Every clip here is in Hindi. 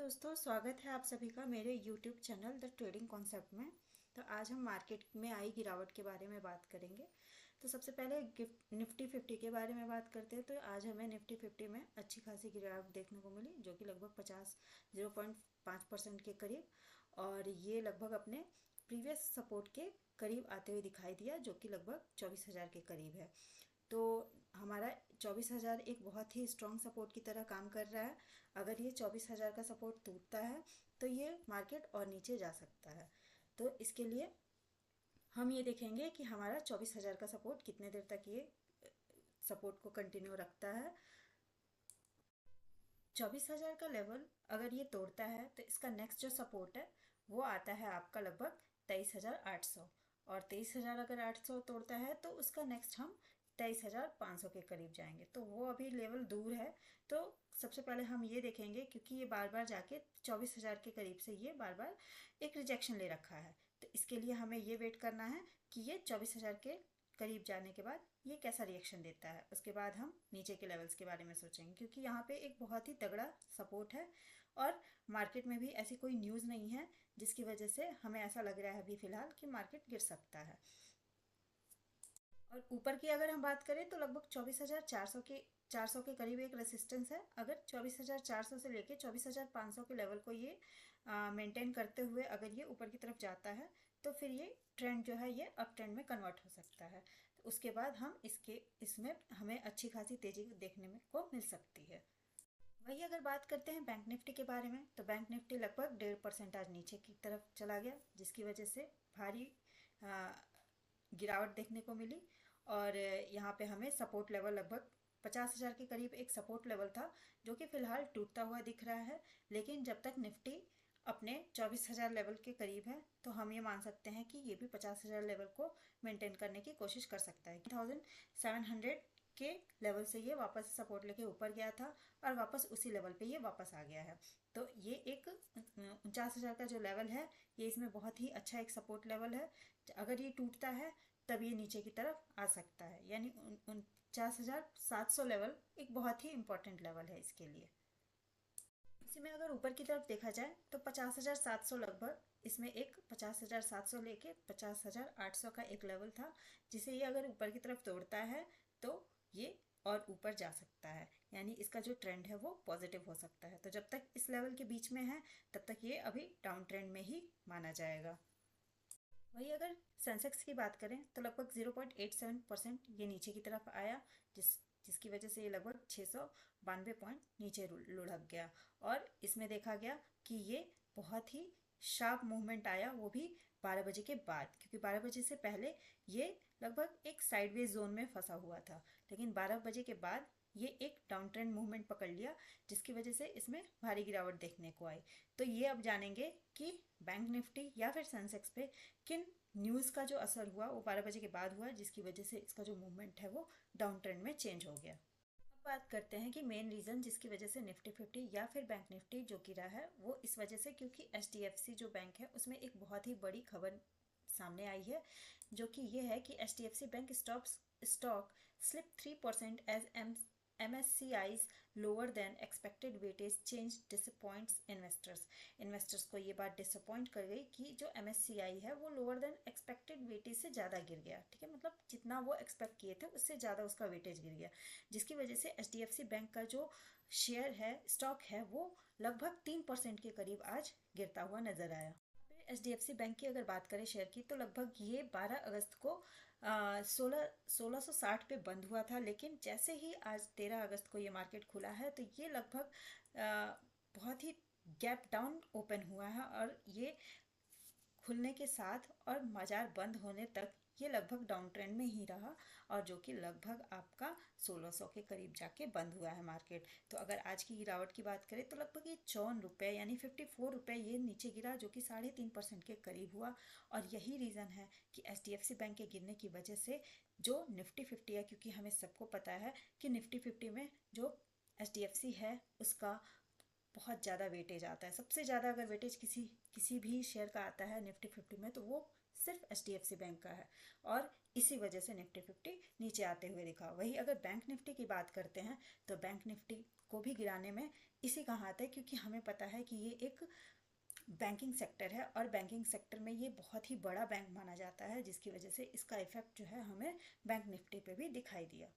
दोस्तों, स्वागत है आप सभी का मेरे YouTube channel the trading concept में। तो आज हम मार्केट में आई गिरावट के बारे में बात करेंगे। तो सबसे पहले निफ्टी 50 के बारे में बात करते हैं। तो आज हमें निफ्टी 50 में अच्छी खासी गिरावट देखने को मिली, जो कि लगभग 0.5% के करीब, और ये लगभग अपने प्रीवियस सपोर्ट के करीब आते हुए दिखाई दिया, जो कि लगभग 24,000 के करीब है। तो हमारा 24,000 एक बहुत ही स्ट्रॉन्ग सपोर्ट की तरह काम कर रहा है। अगर ये 24,000 का सपोर्ट टूटता है तो ये मार्केट और नीचे जा सकता है। तो इसके लिए हम ये देखेंगे कि हमारा 24,000 का सपोर्ट कितने देर तक ये सपोर्ट को कंटिन्यू रखता है। 24,000 का लेवल अगर ये तोड़ता है तो इसका नेक्स्ट जो सपोर्ट है वो आता है आपका लगभग 23,800, और 23,000 अगर 800 तोड़ता है तो उसका नेक्स्ट हम 23,500 के करीब जाएंगे। तो वो अभी लेवल दूर है। तो सबसे पहले हम ये देखेंगे, क्योंकि ये बार बार जाके 24,000 के करीब से ये बार बार एक रिजेक्शन ले रखा है, तो इसके लिए हमें ये वेट करना है कि ये 24,000 के करीब जाने के बाद ये कैसा रिएक्शन देता है। उसके बाद हम नीचे के लेवल्स के बारे में सोचेंगे, क्योंकि यहाँ पे एक बहुत ही तगड़ा सपोर्ट है और मार्केट में भी ऐसी कोई न्यूज़ नहीं है जिसकी वजह से हमें ऐसा लग रहा है अभी फ़िलहाल कि मार्केट गिर सकता है। और ऊपर की अगर हम बात करें तो लगभग 24,400 के करीब एक रेसिस्टेंस है। अगर 24,400 से लेके 24,500 के लेवल को ये मेंटेन करते हुए अगर ये ऊपर की तरफ जाता है तो फिर ये ट्रेंड जो है ये अप ट्रेंड में कन्वर्ट हो सकता है। तो उसके बाद हम इसमें हमें अच्छी खासी तेज़ी देखने में को मिल सकती है। वही अगर बात करते हैं बैंक निफ्टी के बारे में, तो बैंक निफ्टी लगभग 1.5% आज नीचे की तरफ चला गया, जिसकी वजह से भारी गिरावट देखने को मिली। और यहाँ पे हमें सपोर्ट लेवल लगभग 50,000 के करीब एक सपोर्ट लेवल था, जो कि फ़िलहाल टूटता हुआ दिख रहा है। लेकिन जब तक निफ्टी अपने 24,000 लेवल के करीब है तो हम ये मान सकते हैं कि ये भी 50,000 लेवल को मेंटेन करने की कोशिश कर सकता है। 1700 के लेवल से ये वापस सपोर्ट लेके ऊपर गया था और वापस उसी लेवल पे ये वापस आ गया है। तो ये एक 49,000 का जो लेवल है ये इसमें बहुत ही अच्छा एक सपोर्ट लेवल है। अगर ये टूटता है तब ये नीचे की तरफ आ सकता है, यानी 49,700 लेवल एक बहुत ही इम्पोर्टेंट लेवल है इसके लिए। इसी में अगर ऊपर की तरफ देखा जाए तो 50,700 लगभग, इसमें एक 50,700 लेके 50,800 का एक लेवल था, जिसे ये अगर ऊपर की तरफ तोड़ता है तो ये और ऊपर जा सकता है, यानी इसका जो ट्रेंड है वो पॉजिटिव हो सकता है। तो जब तक इस लेवल के बीच में है तब तक ये अभी डाउन ट्रेंड में ही माना जाएगा। वही अगर सेंसेक्स की बात करें तो लगभग 0.87% ये नीचे की तरफ आया, जिसकी वजह से ये लगभग 692 पॉइंट नीचे लुढ़क गया। और इसमें देखा गया कि ये बहुत ही शार्प मूवमेंट आया, वो भी 12 बजे के बाद, क्योंकि 12 बजे से पहले ये लगभग एक साइडवेज जोन में फंसा हुआ था। लेकिन 12 बजे के बाद ये एक डाउन ट्रेंड मूवमेंट पकड़ लिया, जिसकी वजह से इसमें भारी गिरावट देखने को आई। तो ये अब जानेंगे कि बैंक निफ्टी या फिर सेंसेक्स पे किन न्यूज़ का जो असर हुआ वो 12 बजे के बाद हुआ, जिसकी वजह से इसका जो मूवमेंट है वो डाउन ट्रेंड में चेंज हो गया। अब बात करते हैं कि मेन रीज़न जिसकी वजह से निफ्टी 50 या फिर बैंक निफ्टी जो गिरा है वो इस वजह से, क्योंकि HDFC जो बैंक है उसमें एक बहुत ही बड़ी खबर सामने आई है, जो कि ये है कि HDFC bank stock slip 3% as MSCI's lower than expected weightage change disappoints investors को ये बात डिसअपॉइंट कर गई कि जो MSCI है वो लोअर देन एक्सपेक्टेड वेटेज से ज़्यादा गिर गया। ठीक है, मतलब जितना वो एक्सपेक्ट किए थे उससे ज़्यादा उसका वेटेज गिर गया, जिसकी वजह से HDFC बैंक का जो शेयर है, स्टॉक है, वो लगभग 3% के करीब आज गिरता हुआ नजर आया। HDFC बैंक की अगर बात करें शेयर की, तो लगभग ये 12 अगस्त को 1660 पे बंद हुआ था। लेकिन जैसे ही आज 13 अगस्त को ये मार्केट खुला है तो ये लगभग बहुत ही गैप डाउन ओपन हुआ है, और ये खुलने के साथ और बाजार बंद होने तक ये लगभग डाउन ट्रेंड में ही रहा, और जो कि लगभग आपका 1600 के करीब जाके बंद हुआ है मार्केट। तो अगर आज की गिरावट की बात करें तो लगभग ये 54 रुपये यानी 54 रुपये ये नीचे गिरा, जो कि 3.5% के करीब हुआ। और यही रीज़न है कि HDFC बैंक के गिरने की वजह से जो निफ्टी 50 है, क्योंकि हमें सबको पता है कि निफ्टी 50 में जो HDFC है उसका बहुत ज़्यादा वेटेज आता है। सबसे ज़्यादा अगर वेटेज किसी भी शेयर का आता है निफ्टी 50 में तो वो सिर्फ HDFC बैंक का है और इसी वजह से निफ्टी 50 नीचे आते हुए दिखा। वही अगर बैंक निफ्टी की बात करते हैं तो बैंक निफ्टी को भी गिराने में इसी का हाथ है, क्योंकि हमें पता है कि ये एक बैंकिंग सेक्टर है और बैंकिंग सेक्टर में ये बहुत ही बड़ा बैंक माना जाता है, जिसकी वजह से इसका इफेक्ट जो है हमें बैंक निफ्टी पे भी दिखाई दिया।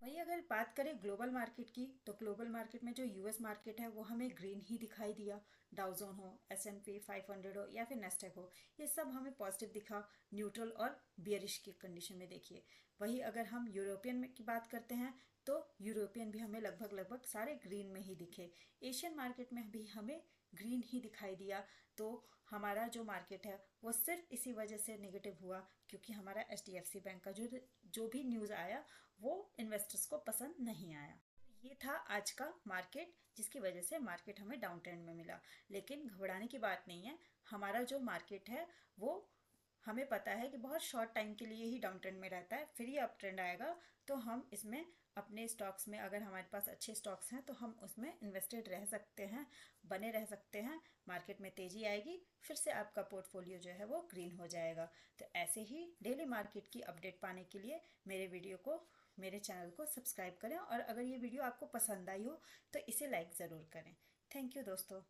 वही अगर बात करें ग्लोबल मार्केट की, तो ग्लोबल मार्केट में जो यूएस मार्केट है वो हमें ग्रीन ही दिखाई दिया। डाउजोन हो, S&P 500 हो या फिर नेस्टेक हो, ये सब हमें पॉजिटिव दिखा, न्यूट्रल और बियरिश की कंडीशन में देखिए। वही अगर हम यूरोपियन में की बात करते हैं तो यूरोपियन भी हमें लगभग लगभग सारे ग्रीन में ही दिखे। एशियन मार्केट में भी हमें ग्रीन ही दिखाई दिया। तो हमारा जो मार्केट है वो सिर्फ इसी वजह से नेगेटिव हुआ क्योंकि हमारा HDFC बैंक का जो भी न्यूज़ आया वो इन्वेस्टर्स को पसंद नहीं आया। ये था आज का मार्केट, जिसकी वजह से मार्केट हमें डाउन ट्रेंड में मिला। लेकिन घबराने की बात नहीं है, हमारा जो मार्केट है वो हमें पता है कि बहुत शॉर्ट टाइम के लिए ही डाउन ट्रेंड में रहता है, फिर ही अप ट्रेंड आएगा। तो हम इसमें अपने स्टॉक्स में, अगर हमारे पास अच्छे स्टॉक्स हैं तो हम उसमें इन्वेस्टेड रह सकते हैं, बने रह सकते हैं। मार्केट में तेज़ी आएगी, फिर से आपका पोर्टफोलियो जो है वो ग्रीन हो जाएगा। तो ऐसे ही डेली मार्केट की अपडेट पाने के लिए मेरे चैनल को सब्सक्राइब करें, और अगर ये वीडियो आपको पसंद आई हो तो इसे लाइक ज़रूर करें। थैंक यू दोस्तों।